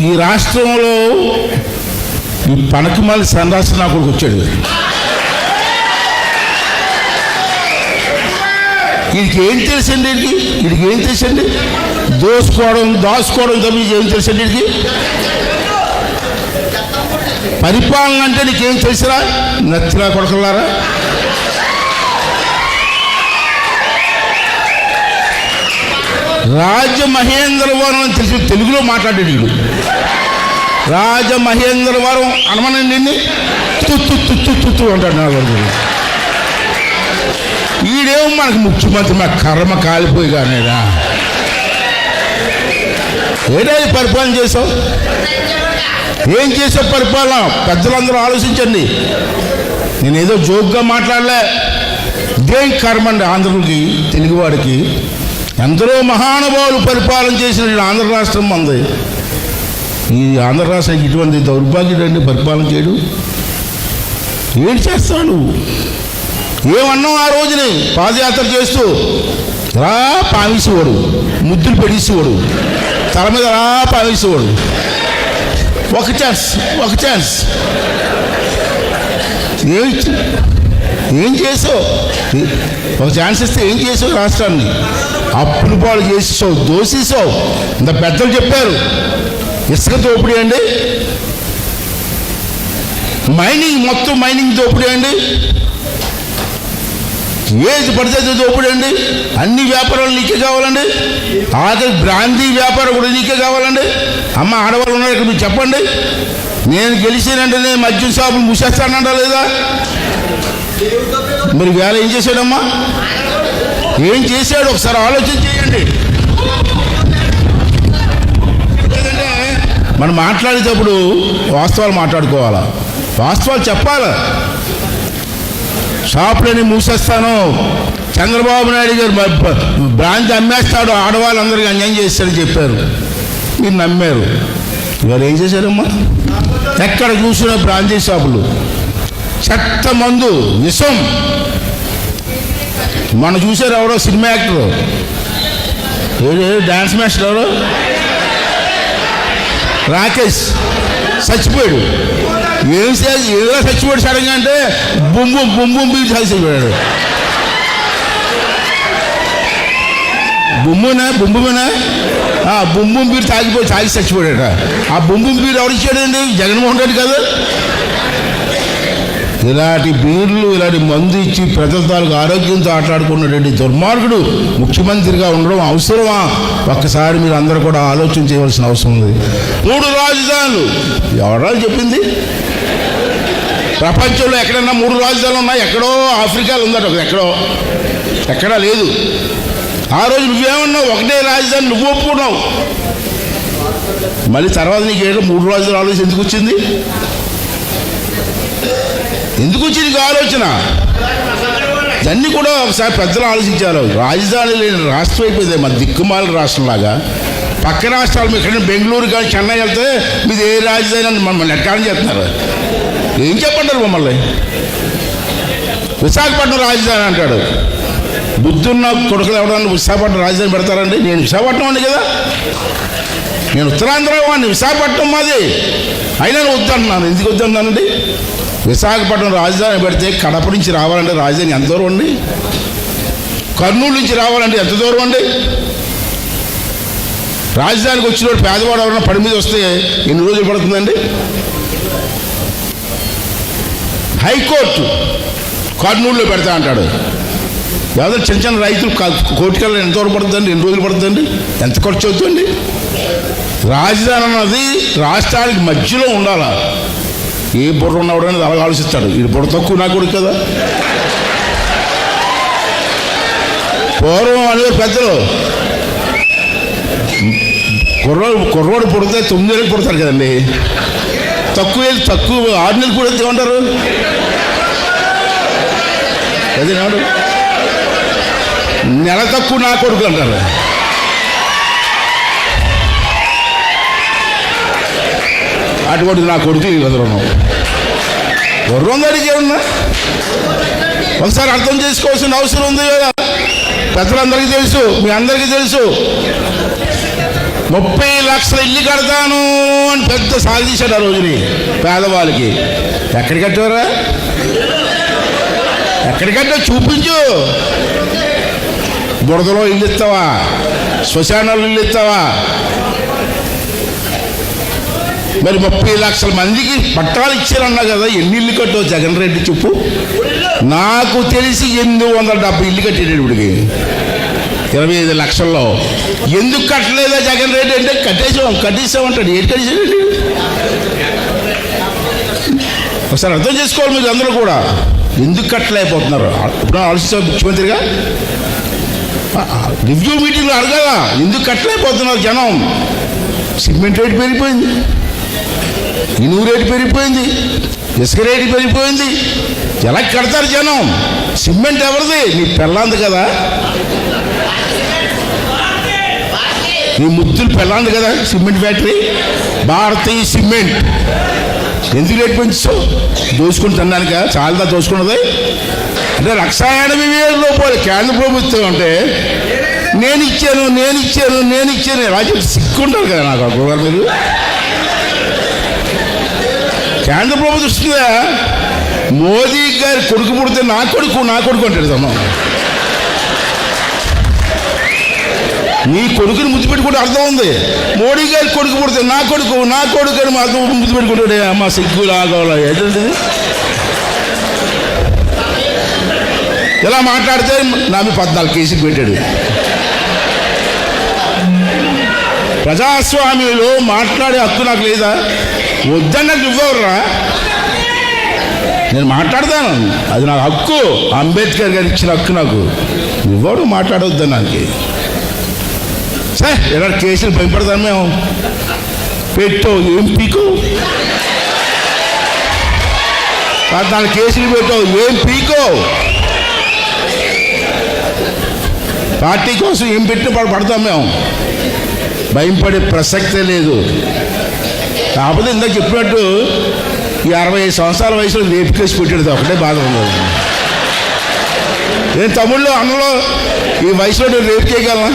ఈ రాష్ట్రంలో ఈ పనకమాలి సన్రాష్ట్ర నా కొడుకు వచ్చాడు. వీడికి ఏం తెలుసండి? వీడికి ఏం తెలుసండి? దాచుకోవడం తప్ప ఏం తెలుసండి వీడికి? పరిపాలన అంటే నీకేం తెలుసురా నచ్చినా కొడకలారా? రాజమహేంద్రవరం అని తెలిసి తెలుగులో మాట్లాడాడు వీడు. రాజమహేంద్రవరం అనమనండి నిన్ను తుత్తు అంటాడు నా వరకు. వీడేమో మనకు ముఖ్యమంత్రి, మా కర్మ కాలిపోయి కానేరా. ఏడా పరిపాలన చేసావు? ఏం చేసావు పరిపాలన? పెద్దలందరూ ఆలోచించండి. నేనేదో జోక్గా మాట్లాడలే. దేని కర్మ అండి ఆంధ్రులకి, తెలుగువాడికి. ఎందరో మహానుభావులు పరిపాలన చేసిన ఆంధ్ర రాష్ట్రం మంది. ఈ ఆంధ్ర రాష్ట్రానికి ఇటువంటి దౌర్భాగ్యుడు అండి పరిపాలన చేయడు. ఏం చేస్తాడు? ఏమన్నాం ఆ రోజుని పాదయాత్ర చేస్తూ? రా పావేసేవాడు, ముద్దులు పెట్టేసేవాడు, తల మీద రా పావేసేవాడు. ఒక ఛాన్స్ ఏం చేసావు? ఒక ఛాన్స్ ఇస్తే ఏం చేసావు? రాష్ట్రాన్ని అప్పులు పాలు చేసేసావు, దోసేసావు. ఇంత పెద్దలు చెప్పారు. ఇసుక దోపిడీ అండి, మొత్తం మైనింగ్ దోపిడీ అండి, ఏది పడితే దోపిడీ అండి. అన్ని వ్యాపారాలు నీకే కావాలండి. ఆఖరి బ్రాందీ వ్యాపారం కూడా నీకే కావాలండి. అమ్మ ఆడవాళ్ళు ఉన్నారు ఇక్కడ, మీరు చెప్పండి. నేను గెలిచానంటే నేను మద్యం షాపులు మూసేస్తానంటా లేదా? మరి వేళ ఏం చేశాడమ్మా? ఏం చేశాడు? ఒకసారి ఆలోచన చేయండి. ఎందుకంటే మనం మాట్లాడేటప్పుడు వాస్తవాలు మాట్లాడుకోవాలా, వాస్తవాలు చెప్పాలా. షాపులని మూసేస్తాను, చంద్రబాబు నాయుడు గారు బ్రాంచ్ అమ్మేస్తాడు, ఆడవాళ్ళందరికీ అన్యాయం చేస్తాడని చెప్పారు. మీరు నమ్మారు. ఇవాళ ఏం చేశారమ్మా? ఎక్కడ చూసినా బ్రాంచీ షాపులు, చెత్త మందు, విషం. మనం చూసారు ఎవరో సినిమా యాక్టర్, డాన్స్ మాస్టర్ ఎవరో రాకేష్ చచ్చిపోయాడు. ఏదో చచ్చిపోయాడు సడన్గా అంటే బొమ్మ బీడు చచ్చిపోయాడు. బొమ్ముమేనా బొమ్మ బీరు తాగి చచ్చిపోయాడు. ఆ బొమ్మ బీరు ఎవరు ఇచ్చాడండి? జగన్మోహన్ రెడ్డి కదా. ఇలాంటి బీర్లు, ఇలాంటి మందు ఇచ్చి ప్రజల తాలూకు ఆరోగ్యంతో ఆటలాడుకున్నటువంటి దుర్మార్గుడు ముఖ్యమంత్రిగా ఉండడం అవసరమా? ఒక్కసారి మీరు అందరూ కూడా ఆలోచన చేయవలసిన అవసరం ఉంది. 3 రాజధానులు ఎవరో చెప్పింది? ప్రపంచంలో ఎక్కడన్నా 3 రాజధానులు ఉన్నాయి? ఎక్కడో ఆఫ్రికాలో ఉందట, ఎక్కడా లేదు. ఆ రోజు నువ్వేమన్నావు? ఒకటే రాజధాని నువ్వు ఒప్పుకున్నావు. మళ్ళీ తర్వాత నీకు 3 రాజధానులు ఆలోచన ఎందుకు వచ్చింది? నీకు ఆలోచన? ఇవన్నీ కూడా ఒకసారి పెద్దలు ఆలోచించారు. రాజధాని లేని రాష్ట్రం అయిపోయింది మన దిక్కుమాల రాష్ట్రంలాగా. పక్క రాష్ట్రాలు ఎక్కడైనా బెంగళూరు కానీ చెన్నై వెళ్తే మీది ఏ రాజధాని అని మమ్మల్ని ఎట్టాలని చెప్తున్నారు. ఏం చెప్పంటారు మమ్మల్ని? విశాఖపట్నం రాజధాని అంటాడు. బుద్ధున్న కొడుకులు ఎవడన్నా విశాఖపట్నం రాజధాని పెడతారండి? నేను విశాఖపట్నం అండి కదా, నేను ఉత్తరాంధ్ర వాడిని, విశాఖపట్నం మాది. అయినా వద్దన్నాను. ఎందుకు వద్దన్నానండి? విశాఖపట్నం రాజధాని పెడితే కడప నుంచి రావాలంటే రాజధాని ఎంత దూరం అండి? కర్నూలు నుంచి రావాలంటే ఎంత దూరం అండి? రాజధానికి వచ్చినప్పుడు పేదవాడు ఎవరైనా పడి మీద వస్తే ఎన్ని రోజులు పడుతుందండి? హైకోర్టు కర్నూలులో పెడతా అంటాడు. ఎవరో చిన్న రైతులు కోర్టుకెళ్ళి ఎంతవరకు పడుతుందండి? ఎన్ని రోజులు పడుతుందండి? ఎంత ఖర్చు అవుతుందండి? రాజధాని అన్నది రాష్ట్రానికి మధ్యలో ఉండాలా. ఏ బుర్ర ఉన్నవాడు అనేది అలాగ ఆలోచిస్తాడు. ఇది బుర్ర తక్కువ నా కొడుకు కదా. పూర్వం అనేవారు పెద్దలు, కుర్రోడు పుడితే 9 ఏళ్ళకి పుడతారు కదండి. తక్కువ 6 నెలలు కూడా ఏమంటారు? అదేనాడు నెల తక్కువ నా కొడుకు అంటారు. అటువంటి నా కొడుకు వదలను. గుర్రం దానికి ఏమన్నా ఒకసారి అర్థం చేసుకోవాల్సిన అవసరం ఉంది కదా. పెద్దలందరికీ తెలుసు, మీ అందరికీ తెలుసు. 30 లక్షల ఇల్లు కడతాను అని పెద్ద సాధించాడు ఆ రోజుని పేదవాళ్ళకి. ఎక్కడికి కట్టారా? ఎక్కడికంటే చూపించు. బురదలో ఇల్లు ఇస్తావా? శ్మశానాలు ఇల్లు ఇస్తావా? మరి 30 లక్షల మందికి పట్టాలు ఇచ్చారన్నా కదా, ఎన్ని ఇల్లు కట్టావు జగన్ రెడ్డి చెప్పు? నాకు తెలిసి 870 ఇల్లు కట్టాడు ఇప్పటికి 25 లక్షల్లో. ఎందుకు కట్టలేదా జగన్ రెడ్డి అంటే కట్టేసామంటాడు. ఏంటి కట్టేసాడండి? ఒకసారి అర్థం చేసుకోవాలి మీరు అందరూ కూడా. ఎందుకు కట్టలేకపోతున్నారు ఇప్పుడు ఆలోచించారు ముఖ్యమంత్రిగా. రివ్యూ మీటింగ్లో అడగాల ఎందుకు కట్టలేకపోతున్నారు జనం. సిమెంట్ రేటు పెరిగిపోయింది, ఇనుము రేటు పెరిగిపోయింది, ఇసుక రేటు పెరిగిపోయింది. ఎలా కడతారు జనం? సిమెంట్ ఎవరిది? నీ పెళ్ళాంది కదా, నీ ముద్దులు పెళ్ళాంది కదా సిమెంట్ ఫ్యాక్టరీ. భారతీయ సిమెంట్ ఎందుకు రేటు పెంచుతావు? దోసుకుని తినడానిక? చాలా దోసుకున్నది అంటే 1,80,000 రూపాయలు కేంద్ర ప్రభుత్వం అంటే నేను ఇచ్చాను ఎలా చెప్పి సిక్కుంటారు కదా నాకు అప్పుడు. మీరు కేంద్ర ప్రభుత్వం ఇస్తుందా? మోదీ గారి కొడుకు పుడితే నా కొడుకు అంటాడు తను. నీ కొడుకుని ముద్దు పెట్టుకుంటే అర్థం ఉంది. మోడీ గారి కొడుకు పుడితే నా కొడుకు అని మాకు ముద్దు పెట్టుకుంటాడే. అమ్మ సిగ్గు లాగోలా ఏంటంటే ఇలా మాట్లాడితే నా మీద 14 కేసులు పెట్టాడు. ప్రజాస్వామ్యంలో మాట్లాడే హక్కు నాకు లేదా? వద్దన్నట్టు ఇవ్వరురా. నేను మాట్లాడతాను, అది నాకు హక్కు. అంబేద్కర్ గారు ఇచ్చిన హక్కు నాకు. ఇవ్వడు మాట్లాడవద్దని నాకు. సరే ఇలా కేసులు భయపడతాను మేము. పెట్టో ఏం పీకో, 14 కేసులు పెట్టావు ఏం పీకో. పార్టీ కోసం ఏం పెట్టిన పడతాం మేము. భయం పడే ప్రసక్తే లేదు. కాకపోతే ఇందాక చెప్పినట్టు ఈ 65 సంవత్సరాల వయసులో రేపు కేసు పెట్టాడు, ఒకటే బాధ ఉంది. నేను తమ్ముళ్ళు అన్నలో ఈ వయసులో నేను రేపు చేయగలనా?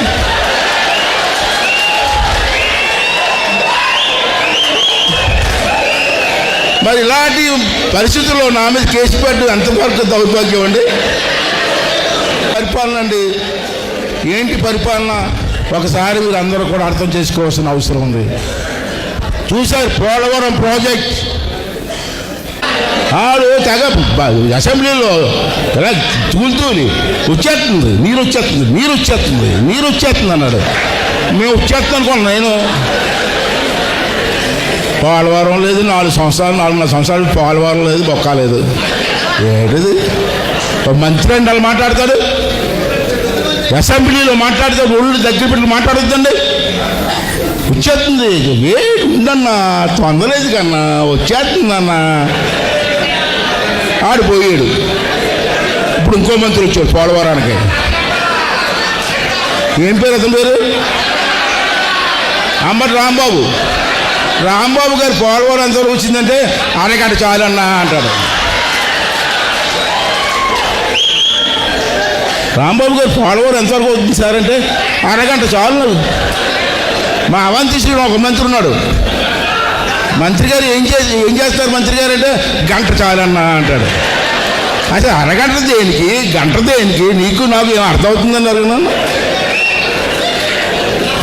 మరి ఇలాంటి పరిస్థితుల్లో నా మీద కేసు పెట్టు ఎంతవరకు దౌర్భాగ్యం అండి. పరిపాలన అండి, ఏంటి పరిపాలన? ఒకసారి మీరు అందరూ కూడా అర్థం చేసుకోవాల్సిన అవసరం ఉంది. చూశారు పోలవరం ప్రాజెక్ట్, ఆడు తెగ అసెంబ్లీలో ఎలా తూలి వచ్చేస్తుంది, నీరు వచ్చేస్తుంది అన్నాడు. మేము వచ్చేస్తాం అనుకున్నాను నేను. పోలవరం లేదు, 4.5 సంవత్సరాలు పోలవరం లేదు, బొక్క లేదు. ఏంటిది? మంత్రి అండి అలా మాట్లాడతాడు, అసెంబ్లీలో మాట్లాడతాడు, ఒళ్ళు దగ్గర పెట్టి మాట్లాడొద్దండి. వచ్చేస్తుంది, వేడి ఉందన్నా, తొందరలేదు కన్నా, వచ్చేస్తుందన్నా. ఆడిపోయాడు. ఇప్పుడు ఇంకో మంత్రి వచ్చాడు పోలవరానికి. ఏం పేరు అతని పేరు? అంబటి రాంబాబు గారు పోలవరం ఎంతవరకు వచ్చిందంటే అరగంట చాలన్నా అంటాడు. రాంబాబు గారు పోలవరం ఎంతవరకు వచ్చింది సార్ అంటే అరగంట చాలు. మా అవంతి శ్రీ ఒక మంత్రి ఉన్నాడు. మంత్రి గారు ఏం చేస్తారు మంత్రి గారు అంటే గంట చాలన్నా అంటాడు. అసలు అరగంట దేనికి, గంట దేనికి? నీకు నాకు ఏం అర్థమవుతుందని అడిగినాను.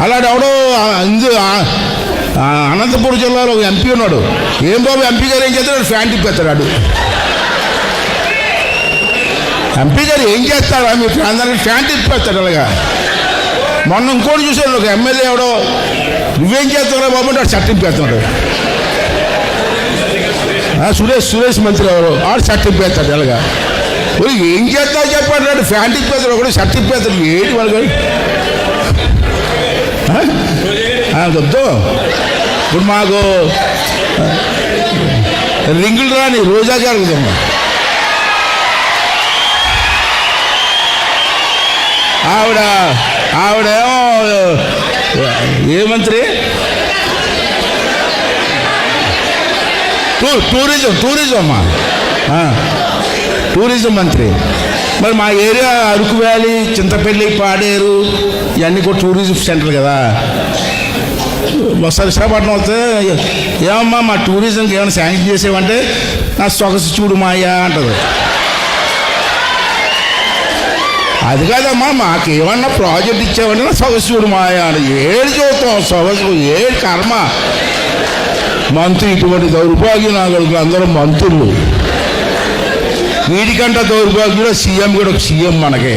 అలాంటి ఎవడో అనంతపురం జిల్లాలో ఒక ఎంపీ ఉన్నాడు. ఏం బాబు ఎంపీ గారు ఏం చేస్తాడు? ఫ్యాన్ తిప్పేస్తాడు. ఎంపీ గారు ఏం చేస్తాడా? మీ ఫ్యాన్ తిప్పేస్తాడు అలాగా. మొన్న ఇంకోటి చూసాడు, ఒక ఎమ్మెల్యే ఎవడో నువ్వేం చేస్తావురా బాబు అంటే వాడు షర్ట్ తిప్పేస్తున్నాడు. సురేష్ మంత్రి ఎవరు ఆడు షర్ట్ తిప్పేస్తాడు అలాగా. ఏం చేస్తావు చెప్పాడు, ఫ్యాన్ తిప్పేస్తాడు ఒకటి, షర్ట్ తిప్పేస్తాడు. ఏంటి వాళ్ళు వద్దు. ఇప్పుడు మాకు రింగులు రాని రోజా జరుగుతాము. ఆవిడేమో ఏ మంత్రి? టూరిజం అమ్మా, టూరిజం మంత్రి. మరి మా ఏరియా అరకు వ్యాలీ, చింతపల్లి, పాడేరు ఇవన్నీ కూడా టూరిజం సెంటర్ కదా. ఒకసారి విశాఖపట్నం వస్తే ఏమమ్మా మా టూరిజంకి ఏమైనా శాంక్షన్ చేసేవంటే నా సొగసు చూడు మాయా అంటది. అది కాదమ్మా మాకేమన్నా ప్రాజెక్ట్ ఇచ్చావంటే నా సొగసు చూడు మాయా అని. ఏడు చూస్తాం సొగసు, ఏడు కర్మ. మంత్రి ఇటువంటి దౌర్భాగ్యం నాగడుగులు అందరూ మంత్రులు. వీడికంటే దౌర్భాగ్యుడు సీఎం కూడా ఒక సీఎం మనకే.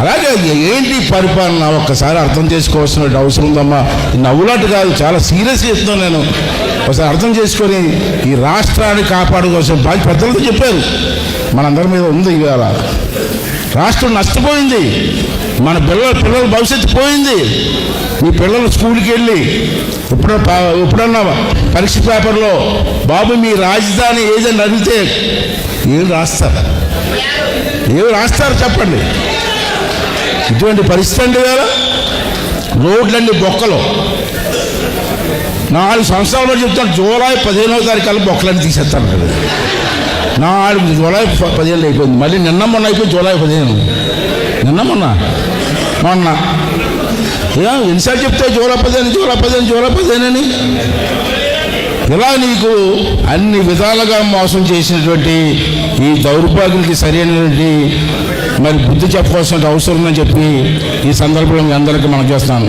అలాగే ఏంటి పరిపాలన ఒక్కసారి అర్థం చేసుకోవాల్సిన అవసరం ఉందమ్మా. నవ్వులాంటి కాదు, చాలా సీరియస్గా చెప్తున్నాను నేను. ఒకసారి అర్థం చేసుకొని ఈ రాష్ట్రాన్ని కాపాడుకోవాల్సిన బాధ్యత పెద్దలతో చెప్పారు, మనందరి మీద ఉంది. ఇవాళ రాష్ట్రం నష్టపోయింది, మన పిల్లల భవిష్యత్తు పోయింది. మీ పిల్లలు స్కూల్కి వెళ్ళి ఎప్పుడన్నా పరీక్ష పేపర్లో బాబు మీ రాజధాని ఏదని అడిగితే ఏం రాస్తారు చెప్పండి. ఇటువంటి పరిస్థితి అండి. వేళ రోడ్లన్నీ బొక్కలు. 4 సంవత్సరాలు చెప్తాను, జూలై 15వ తారీఖు కల్లా బొక్కలన్నీ తీసేస్తాను కదా. జూలై 15 అయిపోయింది, మళ్ళీ నిన్న మొన్న అయిపోయింది జూలై 15. నిన్న మొన్న ఎన్నిసార్లు చెప్తే జూలై 15 అని. ఇలా నీకు అన్ని విధాలుగా మోసం చేసినటువంటి ఈ దౌర్భాగ్యులకి సరైనటువంటి మరి బుద్ధి చెప్పవలసిన అవసరం ఉందని చెప్పి ఈ సందర్భంలో మీ అందరికీ మనం చేస్తాను.